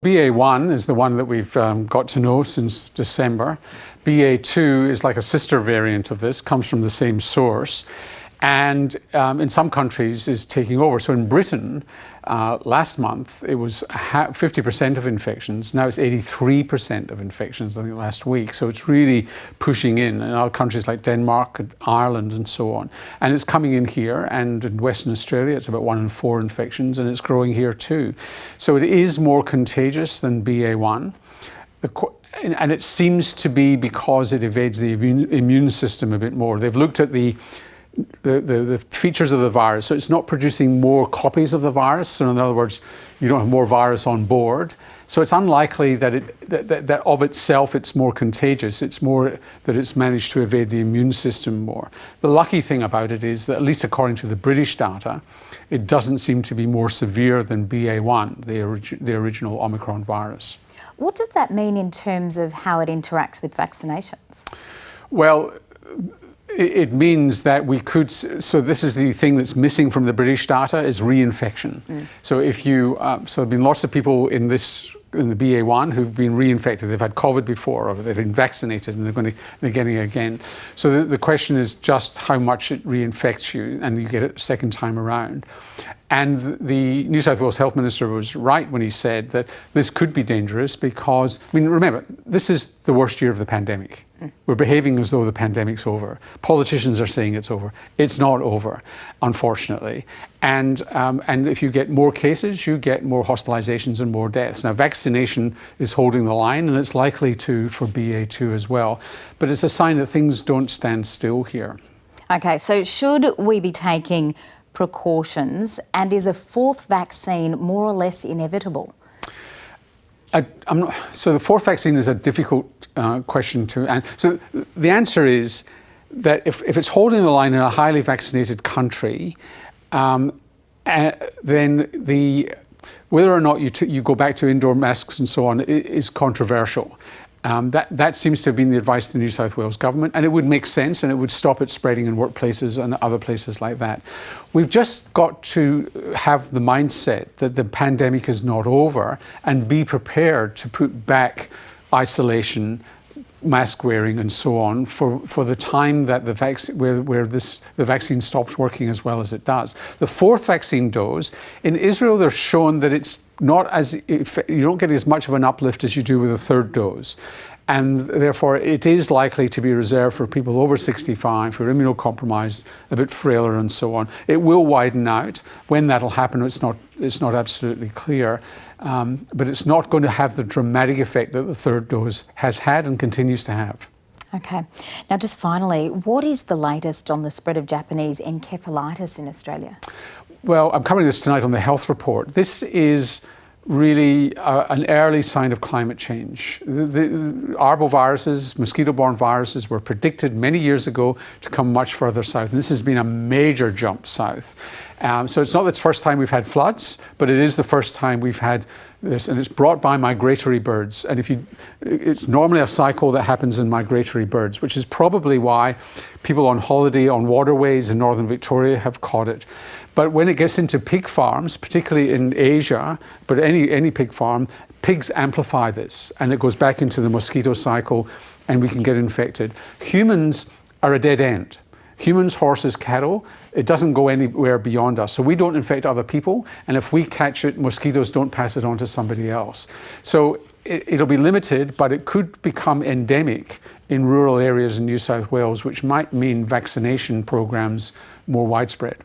BA.1 is the one that we've got to know since December. BA.2 is like a sister variant of this, comes from the same source, and in some countries is taking over. So in Britain, last month, it was 50% of infections. Now it's 83% of infections, I think, last week. So it's really pushing in other countries like Denmark, and Ireland, and so on. And it's coming in here, and in Western Australia, it's about 1 in 4 infections, and it's growing here too. So it is more contagious than BA.1. And it seems to be because it evades the immune system a bit more. They've looked at the features of the virus. So it's not producing more copies of the virus. So in other words, you don't have more virus on board. So it's unlikely that of itself it's more contagious. It's more that it's managed to evade the immune system more. The lucky thing about it is that, at least according to the British data, it doesn't seem to be more severe than BA.1, the original Omicron virus. What does that mean in terms of how it interacts with vaccinations? Well, it means that we could, so this is the thing that's missing from the British data, is reinfection. So if you, so there have been lots of people in the BA.1 who've been reinfected. They've had COVID before, or they've been vaccinated, and they're getting it again. So the question is just how much it reinfects you, and you get it a second time around. And the New South Wales Health Minister was right when he said that this could be dangerous because, I mean, remember, this is the worst year of the pandemic. We're behaving as though the pandemic's over. Politicians are saying it's over. It's not over, unfortunately. And if you get more cases, you get more hospitalizations and more deaths. Now, vaccination is holding the line, and it's likely to for BA.2 as well. But it's a sign that things don't stand still here. Okay, so should we be taking precautions, and is a fourth vaccine more or less inevitable? So the fourth vaccine is a difficult question to answer. So the answer is that if it's holding the line in a highly vaccinated country, then whether or not you go back to indoor masks and so on is controversial. That seems to have been the advice of the New South Wales government, and it would make sense, and it would stop it spreading in workplaces and other places like that. We've just got to have the mindset that the pandemic is not over and be prepared to put back isolation, mask wearing and so on for the time that the vaccine stops working as well as it does. The fourth vaccine dose, in Israel they've shown that it's not you don't get as much of an uplift as you do with a third dose. And therefore it is likely to be reserved for people over 65 who are immunocompromised, a bit frailer and so on. It will widen out. When that'll happen, it's not absolutely clear. But it's not going to have the dramatic effect that the third dose has had and continues to have. Okay. Now, just finally, what is the latest on the spread of Japanese encephalitis in Australia? Well, I'm covering this tonight on the health report. This is really an early sign of climate change. The arboviruses, mosquito-borne viruses, were predicted many years ago to come much further south. And this has been a major jump south. So it's not the first time we've had floods, but it is the first time we've had this, and it's brought by migratory birds. And it's normally a cycle that happens in migratory birds, which is probably why people on holiday on waterways in northern Victoria have caught it. But when it gets into pig farms, particularly in Asia, but any pig farm, pigs amplify this, and it goes back into the mosquito cycle, and we can get infected. Humans are a dead end. Humans, horses, cattle, it doesn't go anywhere beyond us. So we don't infect other people, and if we catch it, mosquitoes don't pass it on to somebody else. So it'll be limited, but it could become endemic in rural areas in New South Wales, which might mean vaccination programs more widespread.